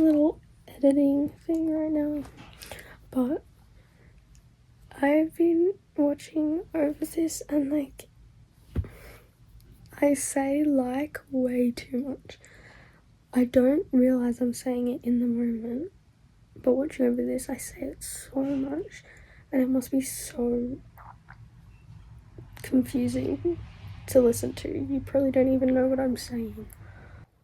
little editing thing right now, but I've been watching over this and like I say like way too much. I don't realise I'm saying it in the moment, but watching over this I say it so much and it must be so confusing to listen to. You probably don't even know what I'm saying.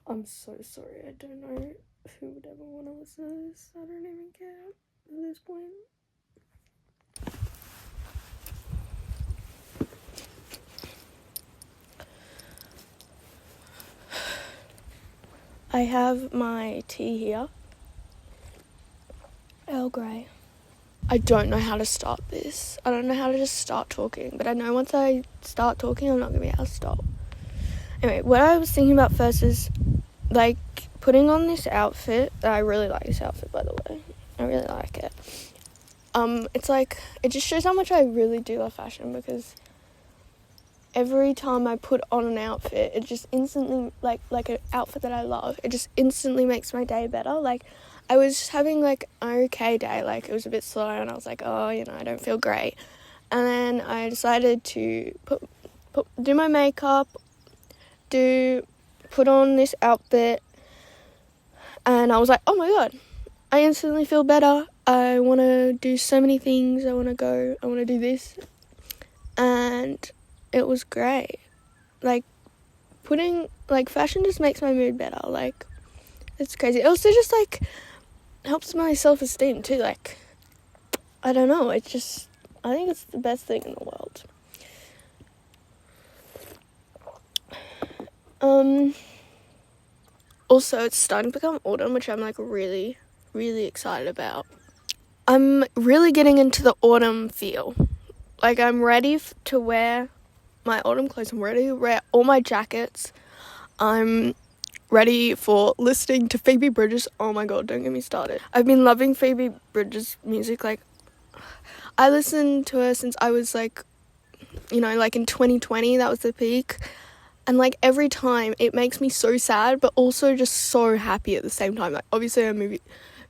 I'm so sorry. I don't know who would ever want to listen to this. I don't even care at this point. I have my tea here. Earl Grey. I don't know how to start this. I don't know how to just start talking, but I know once I start talking, I'm not going to be able to stop. Anyway, what I was thinking about first is, like, putting on this outfit. I really like this outfit, by the way. I really like it. It's like, it just shows how much I really do love fashion, because every time I put on an outfit, it just instantly, like an outfit that I love, it just instantly makes my day better. Like, I was just having, like, an okay day. Like, it was a bit slow, and I was like, oh, I don't feel great. And then I decided to do my makeup, put on this outfit, and I was like, oh my god, I instantly feel better. I want to do so many things. I want to do this. And it was great. Like, fashion just makes my mood better. Like, it's crazy. It also just, like, helps my self-esteem too. Like, I don't know. I think it's the best thing in the world. Also, it's starting to become autumn, which I'm, like, really, really excited about. I'm really getting into the autumn feel. Like, I'm ready to wear my autumn clothes. I'm ready to wear all my jackets. I'm ready for listening to Phoebe Bridgers. Oh my god, don't get me started. I've been loving Phoebe Bridgers' music. Like, I listened to her since I was, like, like in 2020, that was the peak. And, like, every time it makes me so sad, but also just so happy at the same time. Like, obviously her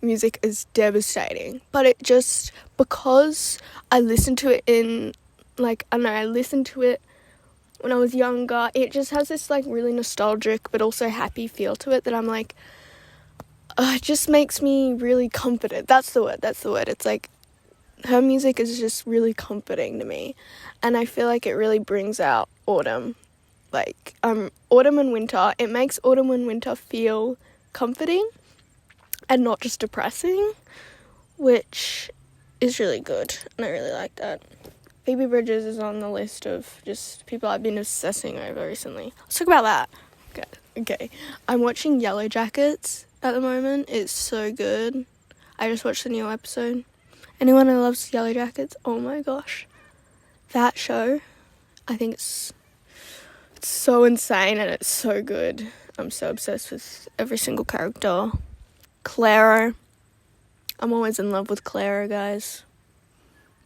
music is devastating, but it just, because I listened to it I listened to it when I was younger, it just has this, like, really nostalgic but also happy feel to it that I'm like, it just makes me really comforted. That's the word. It's like, her music is just really comforting to me, and I feel like it really brings out autumn. Like, autumn and winter, it makes autumn and winter feel comforting and not just depressing, which is really good, and I really like that. Phoebe Bridgers is on the list of just people I've been obsessing over recently. Let's talk about that. Okay. I'm watching Yellow Jackets at the moment. It's so good. I just watched the new episode. Anyone who loves Yellow Jackets, oh my gosh. That show, I think it's so insane and it's so good. I'm so obsessed with every single character. Clara. I'm always in love with Clara, guys.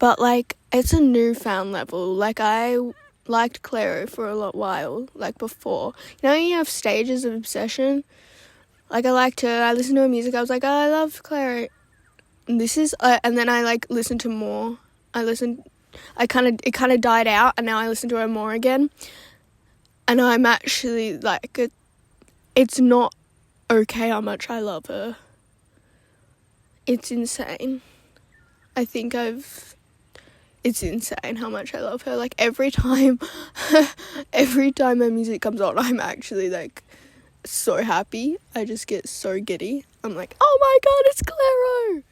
But, like, it's a newfound level. Like, I liked Clara for a while, like, before. You have stages of obsession? Like, I liked her. I listened to her music. I was like, oh, I love Clara. And and then I, like, listened to more. It kind of died out, and now I listen to her more again. And I'm actually, like, it's not okay how much I love her. It's insane. It's insane how much I love her. Like, every time her music comes on, I'm actually, like, so happy. I just get so giddy. I'm like, oh my god, it's Claro!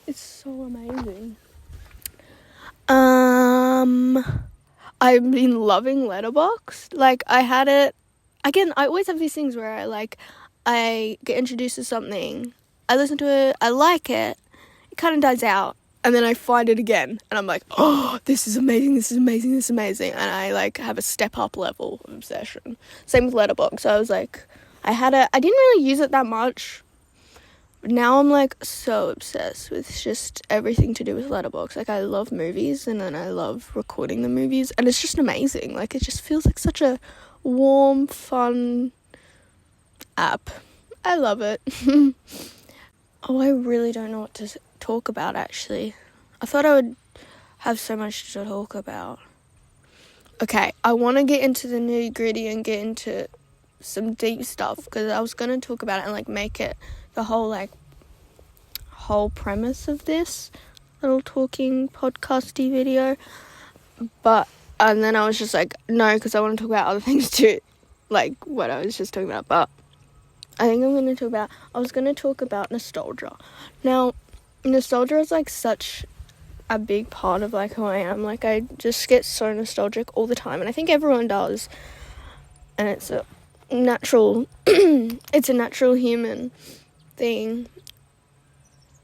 It's so amazing. I've been loving Letterboxd. Like, I had it, again, I always have these things where I get introduced to something, I listen to it, I like it, it kind of dies out, and then I find it again, and I'm like, oh, this is amazing, and I, like, have a step-up level of obsession. Same with Letterboxd. So I was like, I didn't really use it that much, but now I'm, like, so obsessed with just everything to do with Letterboxd. Like, I love movies, and then I love recording the movies, and it's just amazing. Like, it just feels like such a warm, fun app. I love it. Oh, I really don't know what to talk about, actually. I thought I would have so much to talk about. Okay, I want to get into the nitty-gritty and get into some deep stuff, because I was going to talk about it and, like, make it the whole premise of this little talking podcasty video. And then I was just like, no, because I want to talk about other things too, like what I was just talking about. But I think I was going to talk about nostalgia. Now, nostalgia is, like, such a big part of, like, who I am. Like, I just get so nostalgic all the time, and I think everyone does. And it's a natural, it's a natural human thing.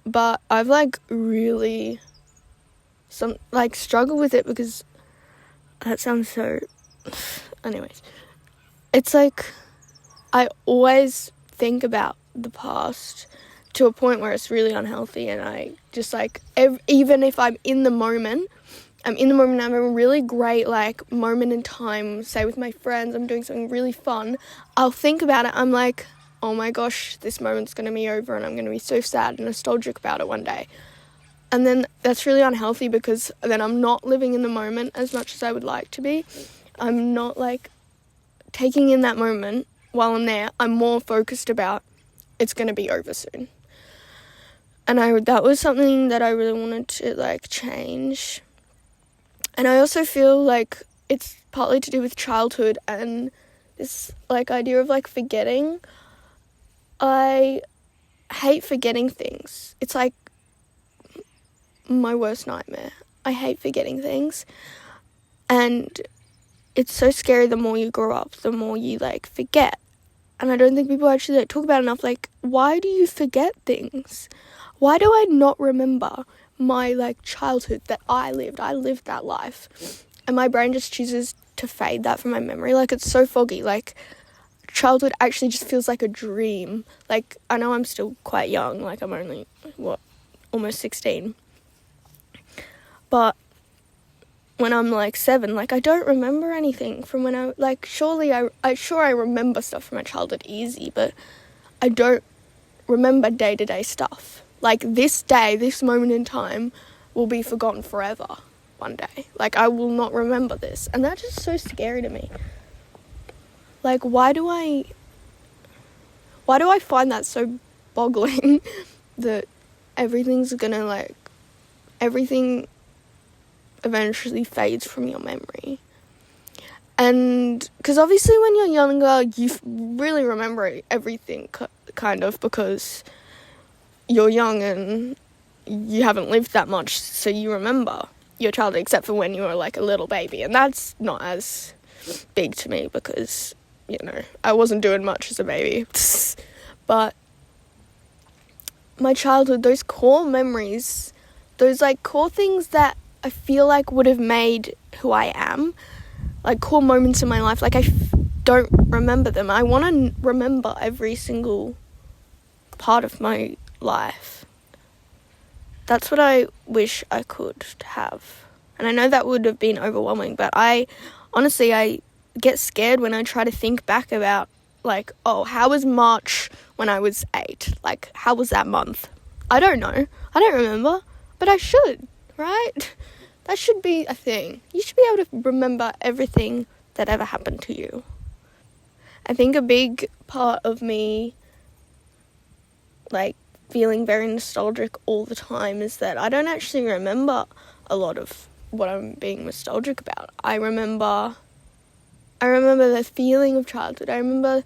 But I've, like, really struggled with it, because that sounds so... Anyways, it's like I always think about the past to a point where it's really unhealthy, and I just, like, even if I'm in the moment, I'm having a really great, like, moment in time, say with my friends, I'm doing something really fun, I'll think about it, I'm like, oh my gosh, this moment's going to be over, and I'm going to be so sad and nostalgic about it one day. And then that's really unhealthy, because then I'm not living in the moment as much as I would like to be. I'm not, like, taking in that moment while I'm there. I'm more focused about it's going to be over soon. And that was something that I really wanted to, like, change. And I also feel like it's partly to do with childhood and this, like, idea of, like, forgetting. I hate forgetting things. It's, like, my worst nightmare. I hate forgetting things. And it's so scary. The more you grow up, the more you, like, forget. And I don't think people actually, like, talk about it enough. Like, why do you forget things? Why do I not remember my, like, childhood that I lived? I lived that life. And my brain just chooses to fade that from my memory. Like, it's so foggy. Like, childhood actually just feels like a dream. Like, I know I'm still quite young. Like, I'm only, almost 16. But when I'm, like, 7, like, I don't remember anything from when I, like, I remember stuff from my childhood easy, but I don't remember day-to-day stuff. Like, this day, this moment in time will be forgotten forever one day. Like, I will not remember this. And that's just so scary to me. Like, why do I find that so boggling that everything's gonna, like, everything eventually fades from your memory? And because obviously when you're younger, you really remember everything, kind of, because you're young and you haven't lived that much, so you remember your childhood, except for when you were, like, a little baby, and that's not as big to me because, you know, I wasn't doing much as a baby. But my childhood, those core memories, those, like, core things that I feel like would have made who I am, like, core moments in my life, like, I don't remember them. I want to remember every single part of my life. That's what I wish I could have. And I know that would have been overwhelming, but I get scared when I try to think back about, like, oh, how was March when I was 8? Like, how was that month? I don't know. I don't remember, but I should, right? That should be a thing. You should be able to remember everything that ever happened to you. I think a big part of me, like, feeling very nostalgic all the time is that I don't actually remember a lot of what I'm being nostalgic about. I remember the feeling of childhood. I remember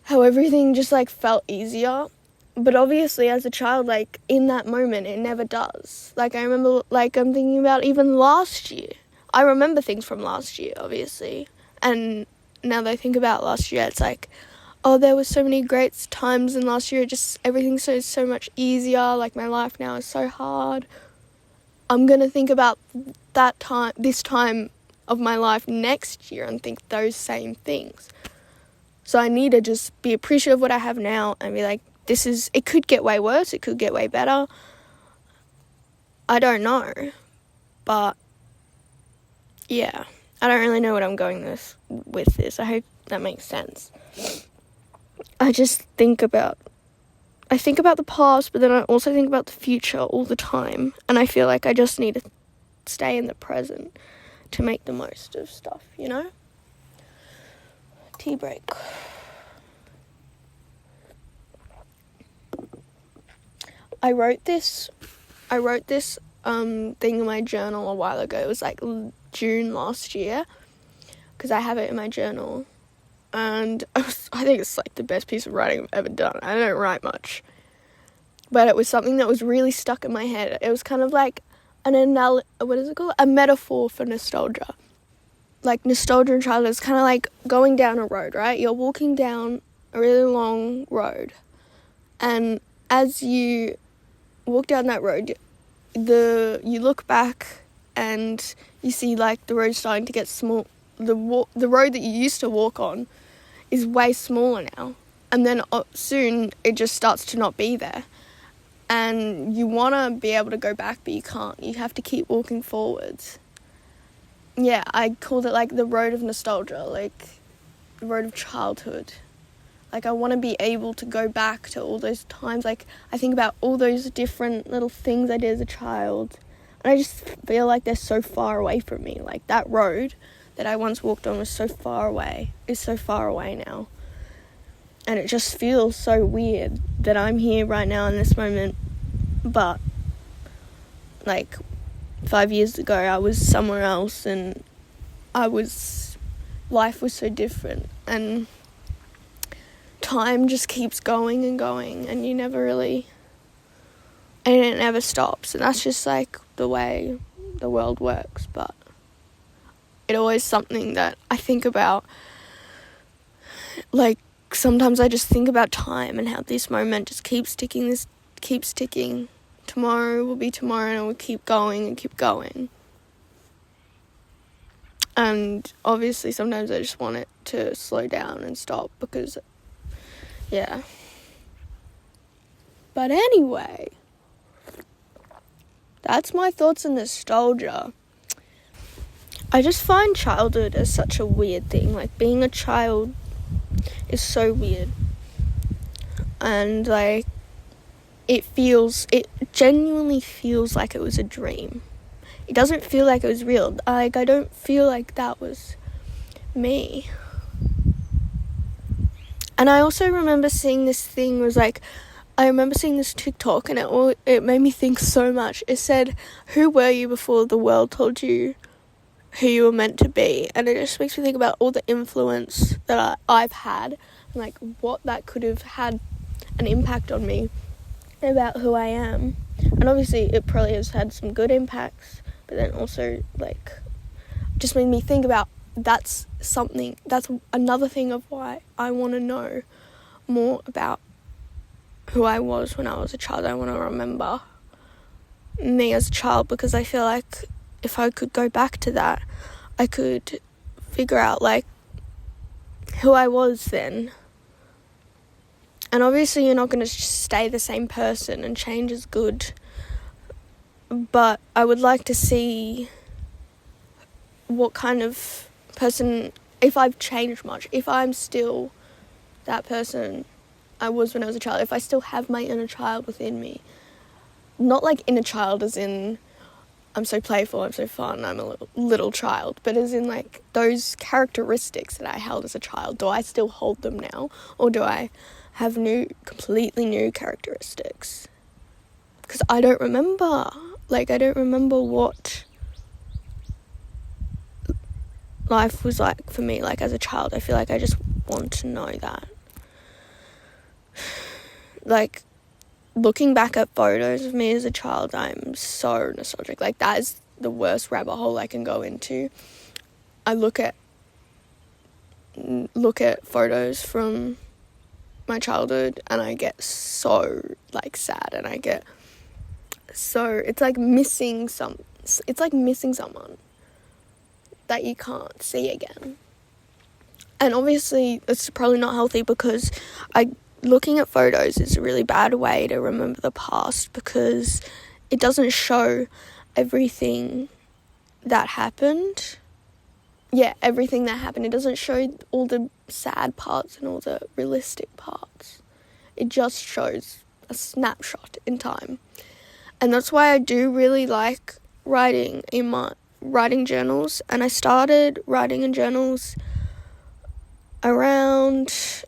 how everything just, like, felt easier. But obviously, as a child, like, in that moment, it never does. Like, I remember, like, I'm thinking about even last year. I remember things from last year, obviously. And now that I think about last year, it's like, oh, there were so many great times in last year. Just everything's so much easier. Like, my life now is so hard. I'm going to think about this time of my life next year and think those same things. So I need to just be appreciative of what I have now and be like, it could get way worse, it could get way better. I don't know. But, yeah. I don't really know what I'm going with this. I hope that makes sense. I just think about I think about the past, but then I also think about the future all the time. And I feel like I just need to stay in the present to make the most of stuff, you know? Tea break. I wrote this thing in my journal a while ago. It was like June last year, because I have it in my journal. And I think it's like the best piece of writing I've ever done. I don't write much, but it was something that was really stuck in my head. It was kind of like a metaphor for nostalgia. Like nostalgia in childhood is kind of like going down a road, right? You're walking down a really long road, and as you walk down that road, you look back and you see like the road starting to get small. The road that you used to walk on is way smaller now, and then soon it just starts to not be there, and you want to be able to go back, but you can't. You have to keep walking forwards. Yeah, I called it like the road of nostalgia, like the road of childhood. Like I want to be able to go back to all those times. Like I think about all those different little things I did as a child, and I just feel like they're so far away from me. Like that road that I once walked on is so far away now. And it just feels so weird that I'm here right now in this moment, but like 5 years ago I was somewhere else, and life was so different, and time just keeps going and going, and it never stops, and that's just like the way the world works. But it's always something that I think about. Like sometimes I just think about time and how this moment just keeps ticking. Tomorrow will be tomorrow, and it will keep going and keep going. And obviously sometimes I just want it to slow down and stop, because yeah. But anyway, that's my thoughts on nostalgia. I just find childhood as such a weird thing. Like being a child is so weird, and like it genuinely feels like it was a dream. It doesn't feel like it was real. Like I don't feel like that was me. And I also remember seeing this thing, I remember seeing this TikTok, and it made me think so much. It said, who were you before the world told you who you were meant to be? And it just makes me think about all the influence that I've had, and like what that could have had an impact on me about who I am. And obviously it probably has had some good impacts, but then also like just made me think about that's another thing of why I want to know more about who I was when I was a child. I want to remember me as a child, because I feel like if I could go back to that, I could figure out like who I was then. And obviously you're not going to stay the same person, and change is good, but I would like to see what kind of person, if I've changed much, if I'm still that person I was when I was a child, if I still have my inner child within me. Not like inner child as in I'm so playful, I'm so fun, I'm a little child, but as in like those characteristics that I held as a child, do I still hold them now, or do I have completely new characteristics? Because I don't remember what life was like for me, like as a child. I feel like I just want to know that. Like, looking back at photos of me as a child, I'm so nostalgic. Like, that is the worst rabbit hole I can go into. I look at photos from my childhood, and I get so, like, sad, and I get so, it's like missing someone that you can't see again. And obviously it's probably not healthy, because looking at photos is a really bad way to remember the past, because it doesn't show everything that happened. Yeah, everything that happened. It doesn't show all the sad parts and all the realistic parts. It just shows a snapshot in time. And that's why I do really like writing in my writing journals. And I started writing in journals around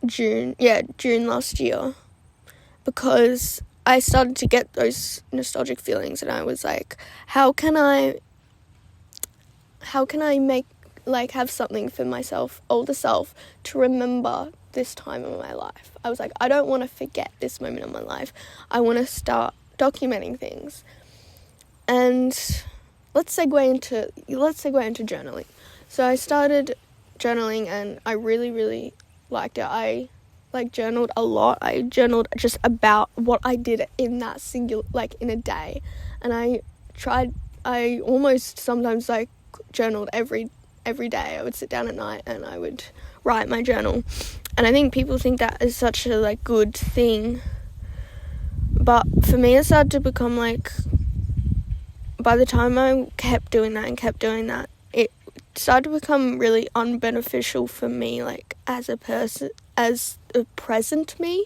June last year, because I started to get those nostalgic feelings, and I was like, how can I make, like, have something for myself, older self, to remember this time in my life. I was like, I don't want to forget this moment in my life. I want to start documenting things. And let's segue into journaling. So I started journaling, and I really, really liked it. I journaled a lot. I journaled just about what I did in that in a day. And I almost sometimes journaled every day. I would sit down at night and I would write my journal. And I think people think that is such a good thing. But for me, it started to become by the time I kept doing that, it started to become really unbeneficial for me, as a person, as a present me,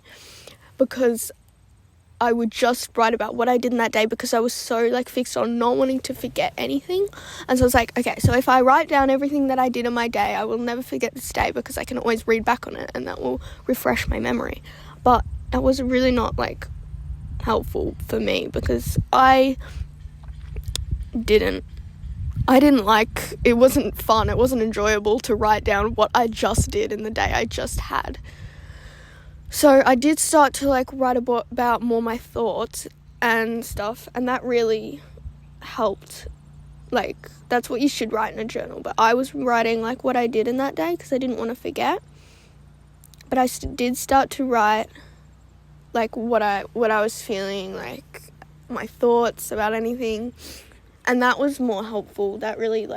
because I would just write about what I did in that day, because I was so fixed on not wanting to forget anything. And so I was like, okay, so if I write down everything that I did in my day, I will never forget this day, because I can always read back on it and that will refresh my memory. But that was really not helpful for me, because I didn't it wasn't fun, it wasn't enjoyable to write down what I just did in the day I just had. So I did start to write about more my thoughts and stuff, and that really helped. That's what you should write in a journal. But I was writing what I did in that day, because I didn't want to forget. But I did start to write what I was feeling, my thoughts about anything, and that was more helpful. That really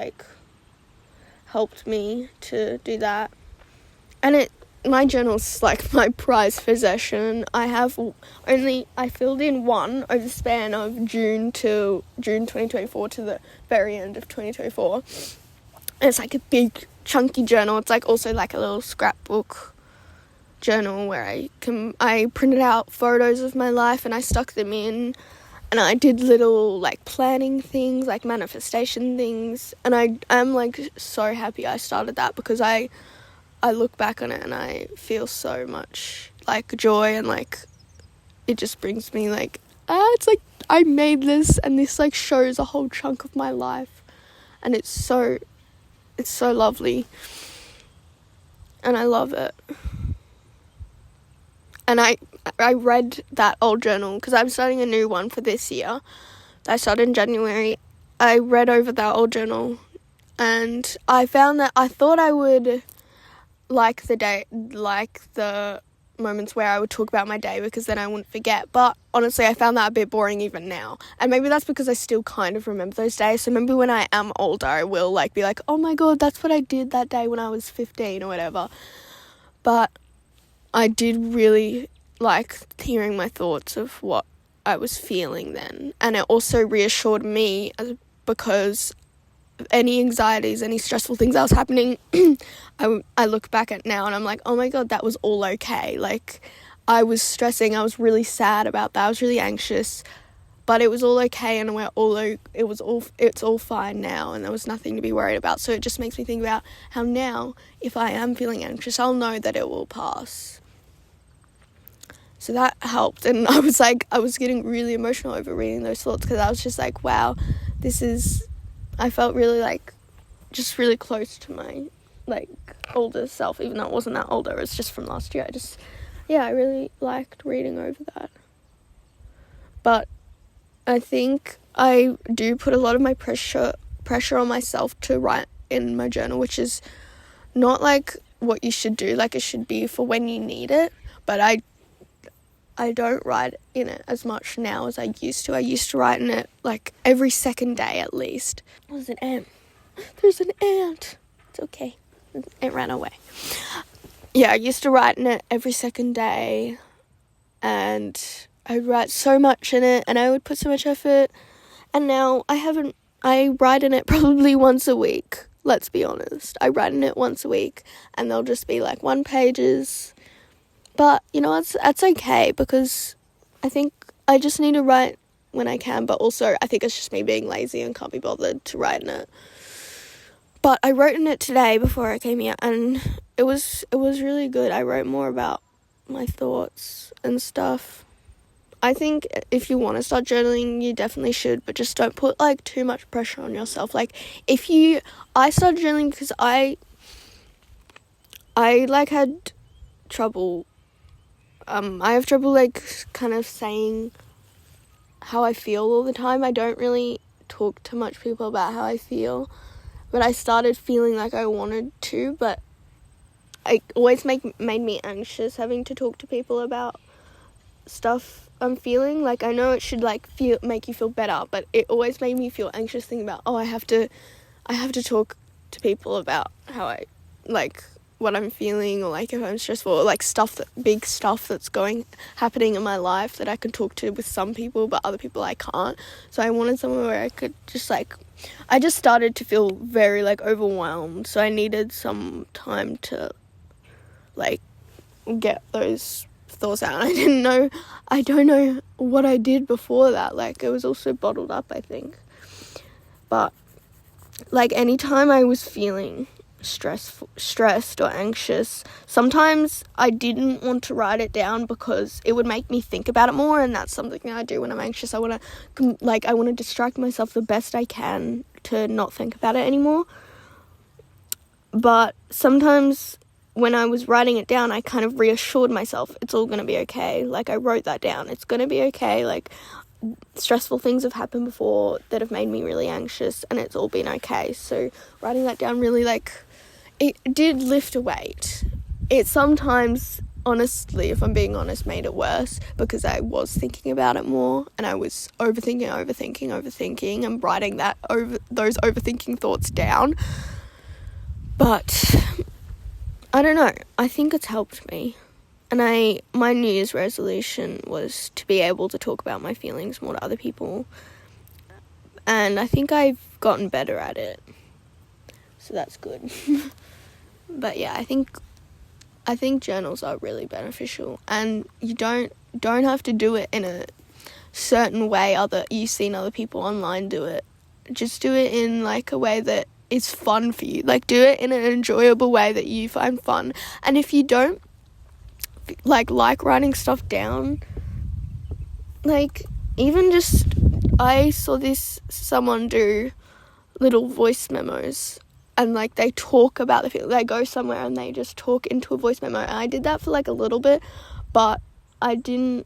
helped me to do that. And my journal's my prized possession. I filled in one over the span of June 2024 to the very end of 2024. And it's a big chunky journal. It's also a little scrapbook journal where I printed out photos of my life and I stuck them in, and I did little planning things, manifestation things, and I'm so happy I started that, because I look back on it and I feel so much joy, and it just brings me it's I made this, and this shows a whole chunk of my life, and it's so lovely, and I love it. And I read that old journal, because I'm starting a new one for this year that I started in January. I read over that old journal, and I found that I thought I would the moments where I would talk about my day, because then I wouldn't forget. But honestly, I found that a bit boring even now. And maybe that's because I still kind of remember those days. So maybe when I am older, I will be oh my God, that's what I did that day when I was 15 or whatever. But I did really like hearing my thoughts of what I was feeling then. And it also reassured me, because any anxieties, any stressful things that was happening, I look back at now and I'm oh my God, that was all okay. I was stressing, I was really sad about that, I was really anxious, but it was all okay, and it's all fine now, and there was nothing to be worried about. So it just makes me think about how now, if I am feeling anxious, I'll know that it will pass. So that helped, and I was getting really emotional over reading those thoughts, because I was just wow, I felt really just really close to my older self, even though it wasn't that older, it's just from last year. I really liked reading over that. But I think I do put a lot of my pressure on myself to write in my journal, which is not what you should do. It should be for when you need it, but I don't write in it as much now as I used to. I used to write in it every second day at least. There's an ant. There's an ant. It's okay. It ran away. Yeah, I used to write in it every second day, and I'd write so much in it, and I would put so much effort. And now I write in it probably once a week. Let's be honest. I write in it once a week, and they'll just be 1 pages. But, that's okay, because I think I just need to write when I can, but also I think it's just me being lazy and can't be bothered to write in it. But I wrote in it today before I came here, and it was really good. I wrote more about my thoughts and stuff. I think if you want to start journaling, you definitely should, but just don't put, too much pressure on yourself. I started journaling because I had trouble, I have trouble, kind of saying how I feel all the time. I don't really talk to much people about how I feel, but I started feeling like I wanted to, but it always made me anxious having to talk to people about stuff I'm feeling. I know it should make you feel better, but it always made me feel anxious thinking about, I have to talk to people about how I what I'm feeling, or if I'm stressful, or big stuff that's happening in my life that I can talk to with some people, but other people I can't. So I wanted somewhere where I could just I just started to feel very overwhelmed, so I needed some time to get those thoughts out. I don't know what I did before that. It was also bottled up, I think. But anytime I was feeling stressed or anxious, sometimes I didn't want to write it down because it would make me think about it more, and that's something that I do when I'm anxious. I want to distract myself the best I can to not think about it anymore. But sometimes when I was writing it down, I kind of reassured myself it's all going to be okay. I wrote that down. It's going to be okay. Stressful things have happened before that have made me really anxious, and it's all been okay. So writing that down really, it did lift a weight. It sometimes, honestly, if I'm being honest, made it worse, because I was thinking about it more, and I was overthinking, and writing those overthinking thoughts down. But I don't know, I think it's helped me. And my New Year's resolution was to be able to talk about my feelings more to other people. And I think I've gotten better at it. So that's good. But yeah, I think journals are really beneficial. And you don't have to do it in a certain way you've seen other people online do it. Just do it in a way that is fun for you. Do it in an enjoyable way that you find fun. And if you don't like writing stuff down, even just, I saw someone do little voice memos, and they talk about the feeling. They go somewhere and they just talk into a voice memo, and I did that for a little bit, but I don't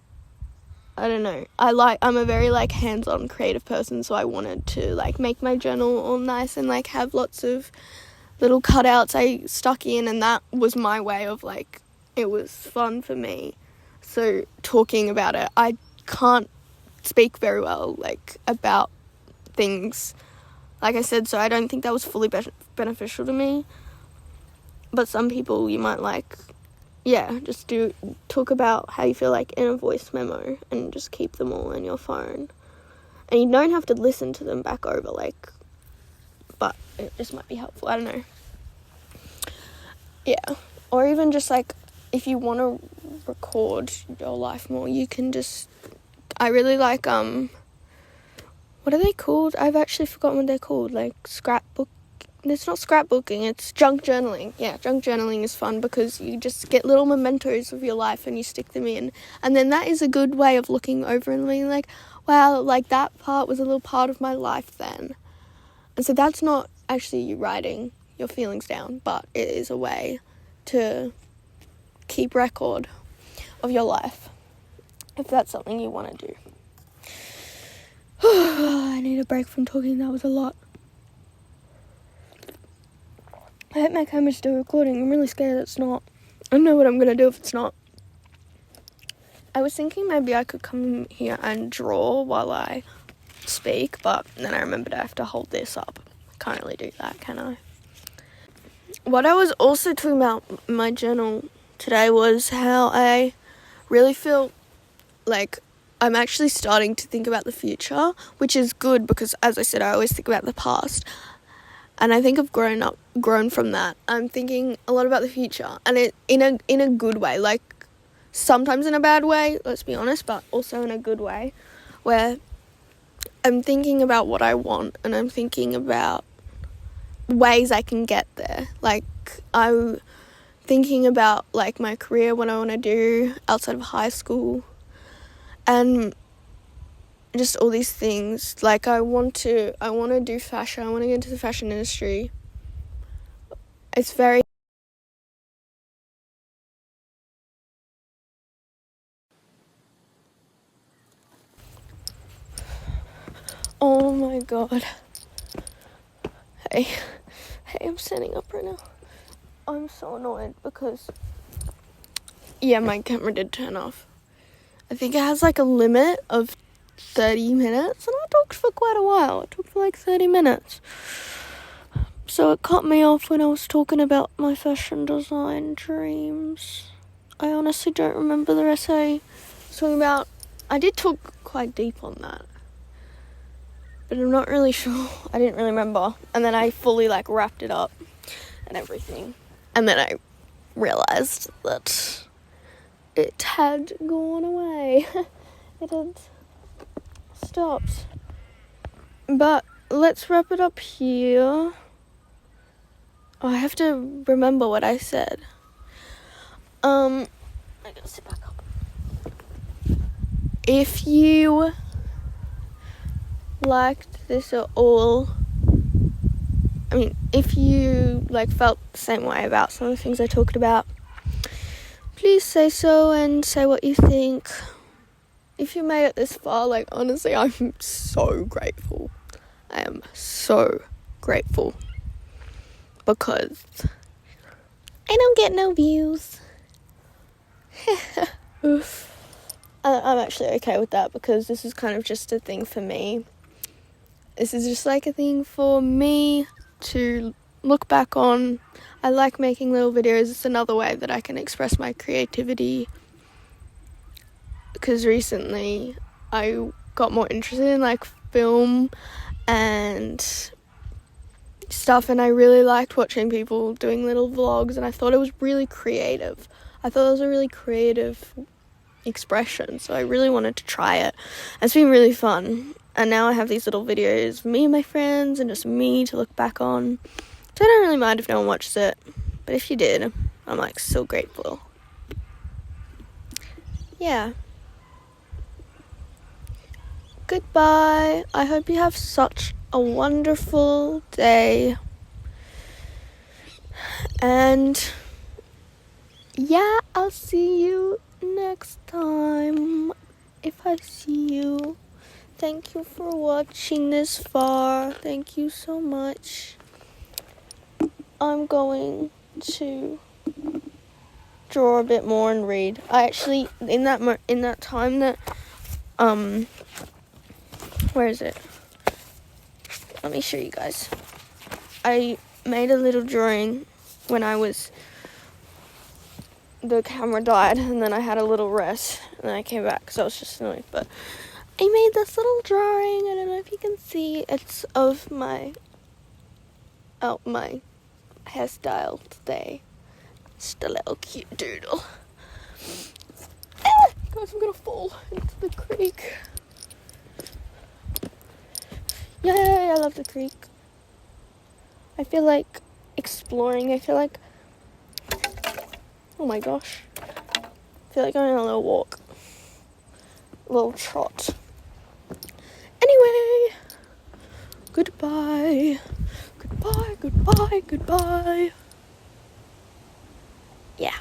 know, I'm a very hands-on creative person, so I wanted to make my journal all nice and have lots of little cutouts I stuck in, and that was my way of it was fun for me. So talking about it, I can't speak very well about things, I said, so I don't think that was fully beneficial to me. But some people, you might just talk about how you feel in a voice memo, and just keep them all in your phone, and you don't have to listen to them back over, but it just might be helpful. I don't know. Yeah. Or even just if you want to record your life more, you can just, I really what are they called? I've actually forgotten what they're called. Scrapbook. It's not scrapbooking, it's junk journaling. Yeah, junk journaling is fun because you just get little mementos of your life and you stick them in. And then that is a good way of looking over and being wow, that part was a little part of my life then. And so that's not actually you writing your feelings down, but it is a way to keep record of your life, if that's something you want to do. I need a break from talking, that was a lot. I hope my camera's still recording. I'm really scared it's not. I don't know what I'm going to do if it's not. I was thinking maybe I could come here and draw while I speak, but then I remembered I have to hold this up. I can't really do that, can I? What I was also talking about in my journal today was how I really feel I'm actually starting to think about the future, which is good because, as I said, I always think about the past. And I think I've grown from that. I'm thinking a lot about the future, and it in a good way. sometimes in a bad way, let's be honest, but also in a good way, where I'm thinking about what I want and I'm thinking about ways I can get there. Like, I'm thinking about, like, my career, what I want to do outside of high school, and just all these things. Like, I want to do fashion. I want to get into the fashion industry. It's very... Oh my god. Hey, I'm standing up right now. I'm so annoyed because, yeah, my camera did turn off. I think it has like a limit of 30 minutes, and I talked for quite a while. I talked for like 30 minutes. So it cut me off when I was talking about my fashion design dreams. I honestly don't remember the rest I was talking about. I did talk quite deep on that, but I'm not really sure. I didn't really remember. And then I fully like wrapped it up and everything. And then I realised that it had gone away. It had stopped. But let's wrap it up here. Oh, I have to remember what I said. I gotta sit back up. If you liked this at all, I mean, if you like felt the same way about some of the things I talked about, please say so and say what you think. If you made it this far, like, honestly, I'm so grateful. I am so grateful, because I don't get no views. I'm actually okay with that, because this is kind of just a thing for me. This is just like a thing for me to look back on. I like making little videos. It's another way that I can express my creativity, because recently I got more interested in like film and stuff, and I really liked watching people doing little vlogs, and I thought it was really creative. I thought it was a really creative expression, so I really wanted to try it. It's been really fun, and now I have these little videos of me and my friends and just me to look back on, so I don't really mind if no one watches it, but if you did, I'm like so grateful. Yeah. Goodbye. I hope you have such a wonderful day, and yeah, I'll see you next time if I see you. Thank you for watching this far. Thank you so much. I'm going to draw a bit more and read. I actually, in that time that where is it? Let me show you guys. I made a little drawing when the camera died, and then I had a little rest, and then I came back because I was just annoyed. But I made this little drawing. I don't know if you can see. It's of my hairstyle today. Just a little cute doodle. Guys, I'm gonna fall into the creek. Yay, I love the creek. I feel like exploring. I feel like, oh my gosh, I feel like I'm on a little walk, a little trot. Anyway, goodbye. Yeah.